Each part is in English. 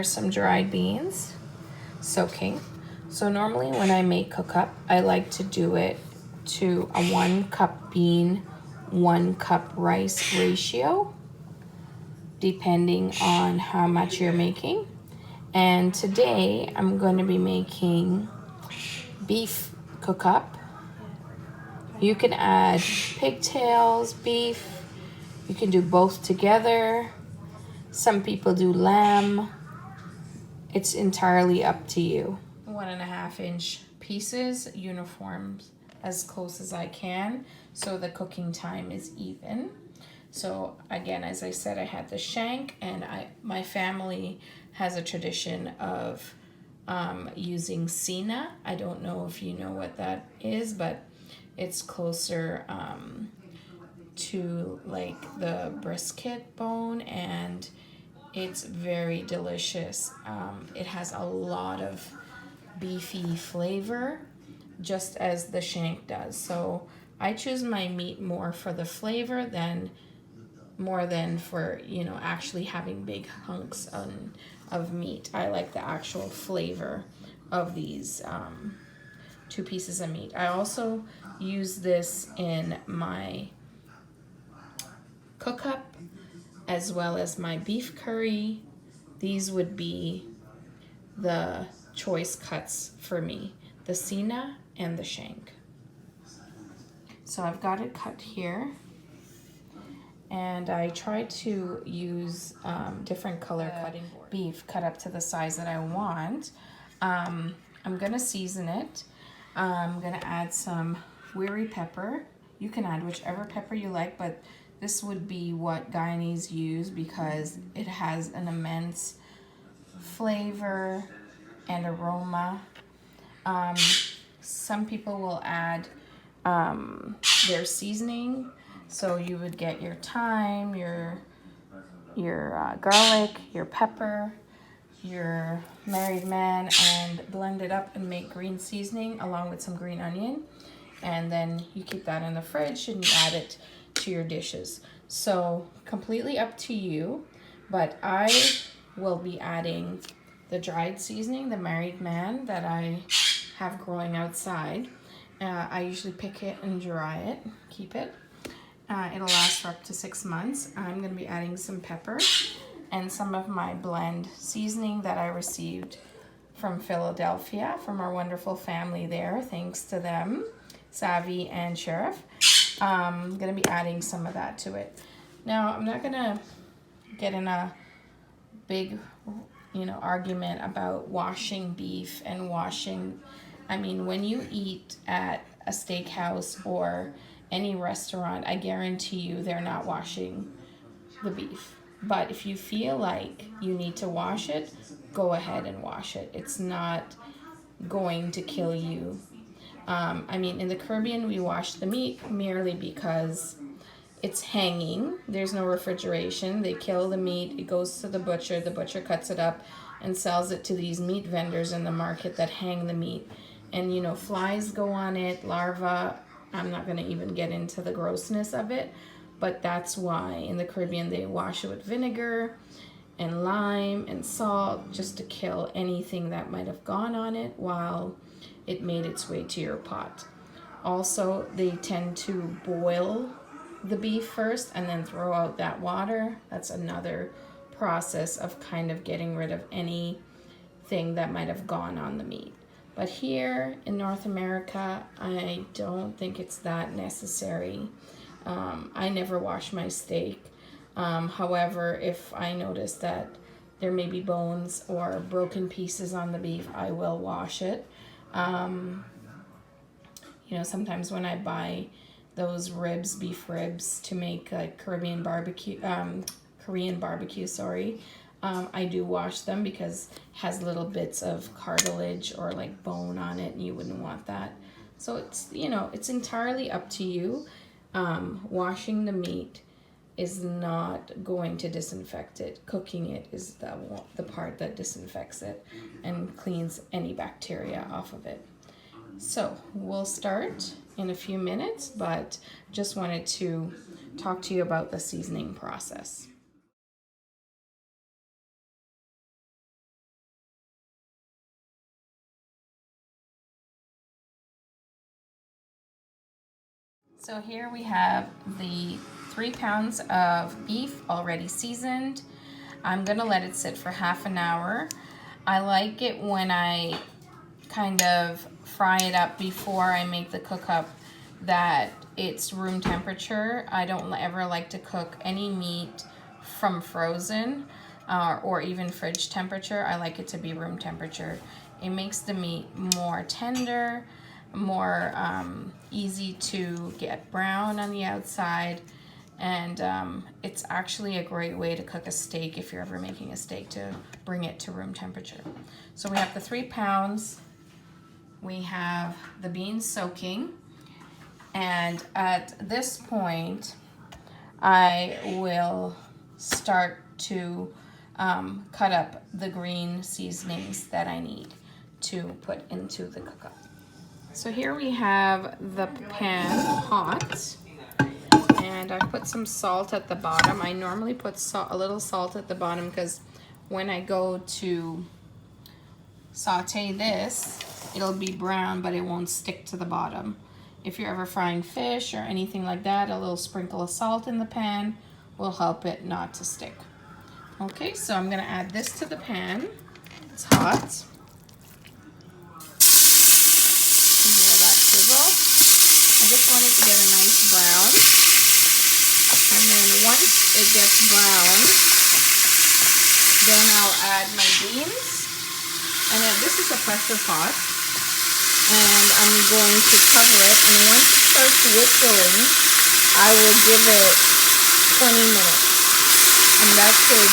are some dried beans soaking. So normally when I make cook up, I like to do it to a 1 cup bean, 1 cup rice ratio, depending on how much you're making. And today I'm going to be making beef cook up. You can add pigtails, beef. You can do both together. Some people do lamb. It's entirely up to you. 1.5 inch pieces, uniforms as close as I can, so the cooking time is even. So again, as I said, I had the shank, and my family has a tradition of using cena. I don't know if you know what that is, but it's closer to like the brisket bone, and it's very delicious. It has a lot of beefy flavor, just as the shank does. So I choose my meat more for the flavor than for, you know, actually having big hunks of meat. I like the actual flavor of these 2 pieces of meat. I also use this in my cook up as well as my beef curry. These would be the choice cuts for me, the cena and the shank. So I've got it cut here, and I try to use different color cutting board. Beef cut up to the size that I want. I'm gonna season it. I'm gonna add some wiri pepper. You can add whichever pepper you like, but this would be what Guyanese use because it has an immense flavor and aroma. Some people will add their seasoning, so you would get your thyme, your garlic, your pepper, your married man, and blend it up and make green seasoning along with some green onion, and then you keep that in the fridge and you add it to your dishes. So completely up to you, but I will be adding the dried seasoning, the married man that I have growing outside. I usually pick it and dry it, keep it. It'll last for up to 6 months. I'm going to be adding some pepper and some of my blend seasoning that I received from Philadelphia, from our wonderful family there. Thanks to them, Savvy and Sheriff. I'm going to be adding some of that to it. Now, I'm not going to get in a big, argument about washing beef and washing. I mean, when you eat at a steakhouse or any restaurant, I guarantee you they're not washing the beef. But if you feel like you need to wash it, go ahead and wash it. It's not going to kill you. In the Caribbean, we wash the meat merely because it's hanging. There's no refrigeration. They kill the meat. It goes to the butcher. The butcher cuts it up and sells it to these meat vendors in the market that hang the meat. And, flies go on it, larvae. I'm not going to even get into the grossness of it. But that's why in the Caribbean they wash it with vinegar and lime and salt just to kill anything that might have gone on it while it made its way to your pot. Also, they tend to boil the beef first and then throw out that water. That's another process of kind of getting rid of anything that might have gone on the meat. But here in North America, I don't think it's that necessary. I never wash my steak. However, if I notice that there may be bones or broken pieces on the beef, I will wash it. Sometimes when I buy those beef ribs to make like Korean barbecue, I do wash them because it has little bits of cartilage or like bone on it, and you wouldn't want that. So it's entirely up to you. Washing the meat is not going to disinfect it. Cooking it is the part that disinfects it and cleans any bacteria off of it. So we'll start in a few minutes, but just wanted to talk to you about the seasoning process. So here we have the 3 pounds of beef already seasoned. I'm gonna let it sit for half an hour. I like it when I kind of fry it up before I make the cook up that it's room temperature. I don't ever like to cook any meat from frozen or even fridge temperature. I like it to be room temperature. It makes the meat more tender, more easy to get brown on the outside, and it's actually a great way to cook a steak if you're ever making a steak, to bring it to room temperature. So we have the 3 pounds, we have the beans soaking, and at this point I will start to cut up the green seasonings that I need to put into the cook-up. So here we have the pan hot, and I put some salt at the bottom. I normally put a little salt at the bottom because when I go to saute this, it'll be brown, but it won't stick to the bottom. If you're ever frying fish or anything like that, a little sprinkle of salt in the pan will help it not to stick. Okay, so I'm gonna add this to the pan. It's hot. Hear that sizzle? I just want it to get a nice brown. And then once it gets brown, then I'll add my beans. And then this is a pressure pot. And I'm going to cover it. And once it starts whistling, I will give it 20 minutes. And that should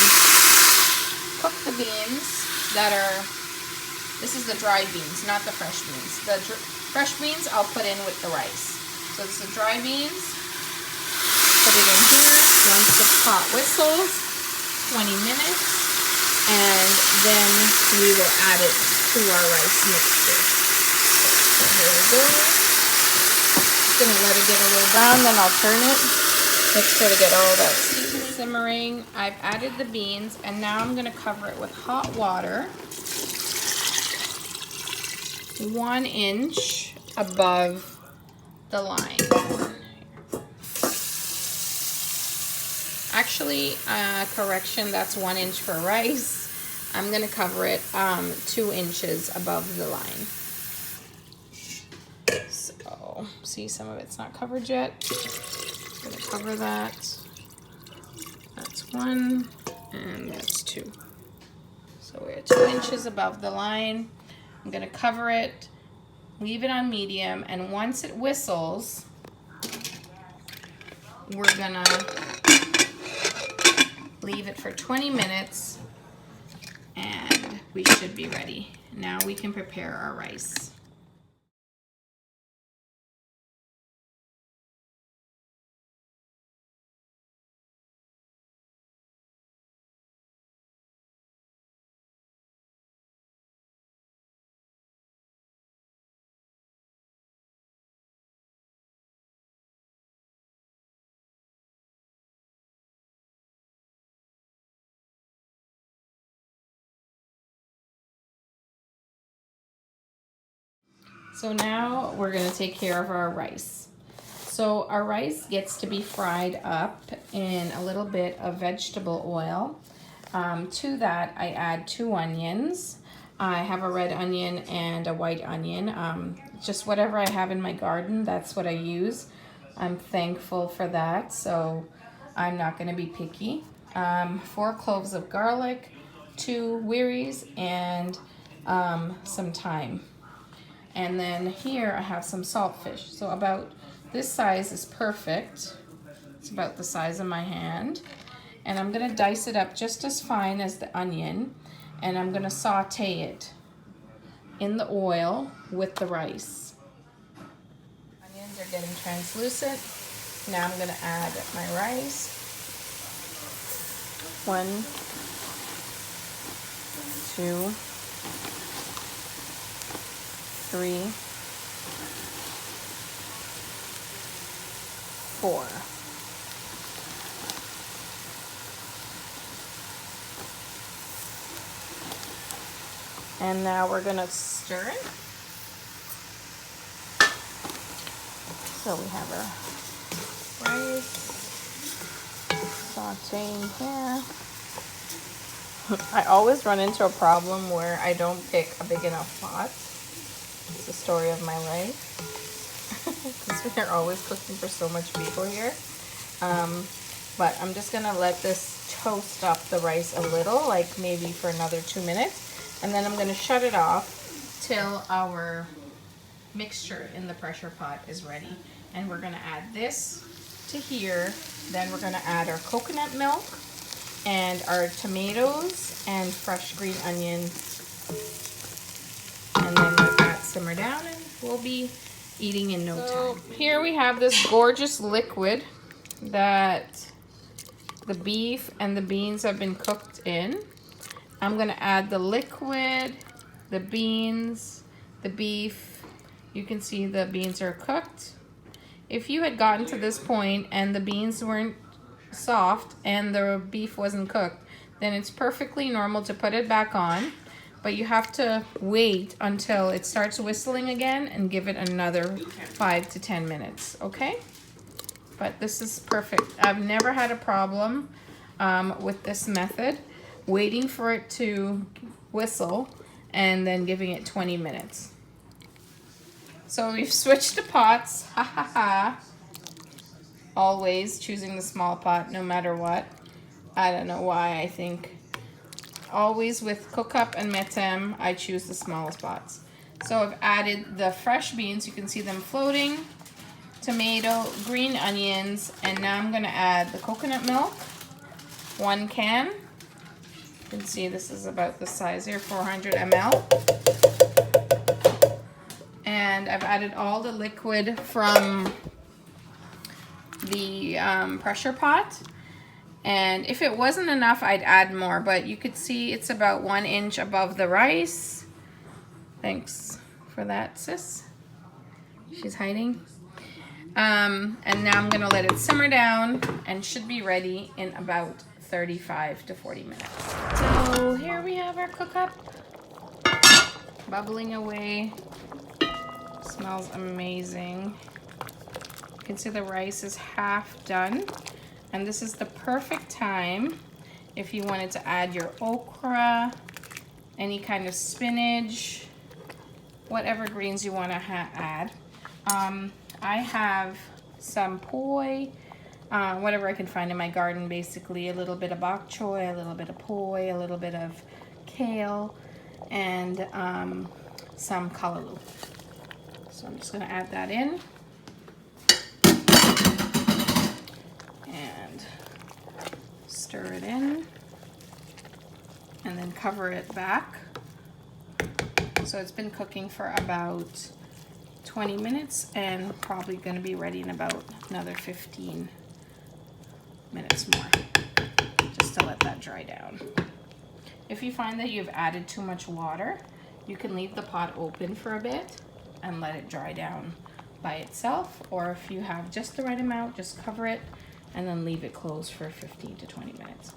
cook the beans that are, this is the dried beans, not the fresh beans. The fresh beans I'll put in with the rice. So it's the dry beans. Put it in here. Once the pot whistles, 20 minutes. And then we will add it to our rice mixture. So here we go. Just gonna let it get a little brown, then I'll turn it. Make sure to get all that seasoning simmering. I've added the beans, and now I'm gonna cover it with hot water, 1 inch above the line. Actually, correction, that's 1 inch for rice. I'm gonna cover it 2 inches above the line. So, see, some of it's not covered yet. I'm gonna cover that. That's 1, and that's 2. So we're 2 inches above the line. I'm gonna cover it, leave it on medium, and once it whistles, we're gonna leave it for 20 minutes, and we should be ready. Now we can prepare our rice. So now we're gonna take care of our rice. So our rice gets to be fried up in a little bit of vegetable oil. To that, I add 2 onions. I have a red onion and a white onion. Just whatever I have in my garden, that's what I use. I'm thankful for that, so I'm not gonna be picky. 4 cloves of garlic, 2 wearies, and some thyme. And then here I have some saltfish. So about this size is perfect. It's about the size of my hand. And I'm gonna dice it up just as fine as the onion. And I'm gonna saute it in the oil with the rice. Onions are getting translucent. Now I'm gonna add my rice. 1, 2, 3, 4. And now we're gonna stir it. So we have our rice. Sauteing here. I always run into a problem where I don't pick a big enough pot. It's the story of my life. Because we're always cooking for so much people here. But I'm just gonna let this toast up the rice a little, like maybe for another 2 minutes. And then I'm gonna shut it off till our mixture in the pressure pot is ready. And we're gonna add this to here. Then we're gonna add our coconut milk and our tomatoes and fresh green onion. And then let that simmer down and we'll be eating in no time. Here we have this gorgeous liquid that the beef and the beans have been cooked in. I'm gonna add the liquid, the beans, the beef. You can see the beans are cooked. If you had gotten to this point and the beans weren't soft and the beef wasn't cooked, then it's perfectly normal to put it back on. But you have to wait until it starts whistling again and give it another 5 to 10 minutes, okay? But this is perfect. I've never had a problem with this method, waiting for it to whistle and then giving it 20 minutes. So we've switched to pots, ha ha ha. Always choosing the small pot no matter what. I don't know why. I think always with cook up and metem, I choose the smallest pots. So I've added the fresh beans, you can see them floating, tomato, green onions, and now I'm gonna add the coconut milk, 1 can. You can see this is about the size here, 400 ml. And I've added all the liquid from the pressure pot. And if it wasn't enough, I'd add more, but you could see it's about 1 inch above the rice. Thanks for that, sis. She's hiding. And now I'm gonna let it simmer down and should be ready in about 35 to 40 minutes. So here we have our cook up, bubbling away. Smells amazing. You can see the rice is half done. And this is the perfect time if you wanted to add your okra, any kind of spinach, whatever greens you want to add. I have some poi, whatever I can find in my garden, basically. A little bit of bok choy, a little bit of poi, a little bit of kale, and some kalaloo. So I'm just going to add that in. Stir it in and then cover it back. So it's been cooking for about 20 minutes and probably going to be ready in about another 15 minutes more, just to let that dry down. If you find that you've added too much water, you can leave the pot open for a bit and let it dry down by itself, or if you have just the right amount, just cover it and then leave it closed for 15 to 20 minutes.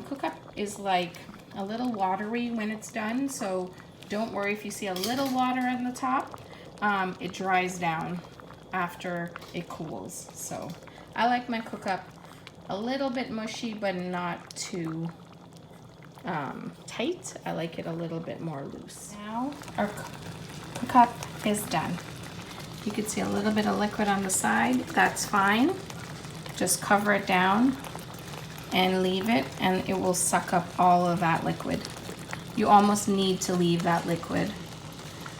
Cook up is like a little watery when it's done, so don't worry if you see a little water on the top. It dries down after it cools. So I like my cook up a little bit mushy, but not too tight. I like it a little bit more loose. Now our cook up is done. You can see a little bit of liquid on the side. That's fine. Just cover it down and leave it, and it will suck up all of that liquid. You almost need to leave that liquid.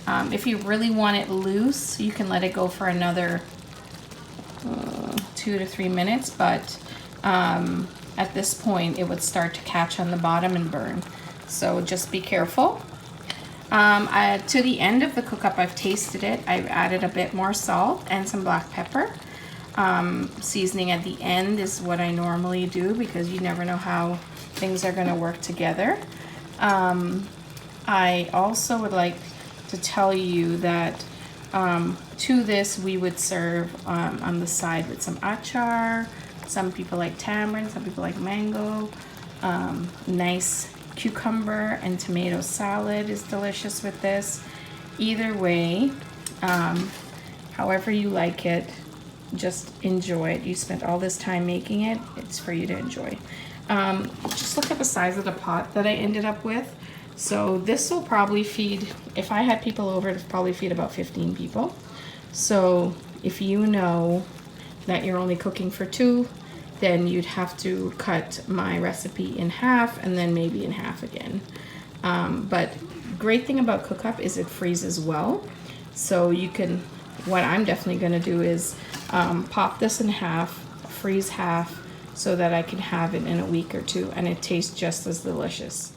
If you really want it loose, you can let it go for another 2 to 3 minutes, but at this point it would start to catch on the bottom and burn. So just be careful. To the end of the cook up, I've tasted it. I've added a bit more salt and some black pepper. Seasoning at the end is what I normally do because you never know how things are going to work together. I also would like to tell you that to this we would serve on the side with some achar. Some people like tamarind, some people like mango. Nice cucumber and tomato salad is delicious with this. Either way, however you like it, just enjoy it. You spent all this time making it. It's for you to enjoy. Just look at the size of the pot that I ended up with. So this will probably feed, if I had people over, it'll probably feed about 15 people. So if you know that you're only cooking for 2, then you'd have to cut my recipe in half and then maybe in half again. But great thing about Cook Up is it freezes well. So you can, what I'm definitely gonna do is pop this in half, freeze half, so that I can have it in a week or 2, and it tastes just as delicious.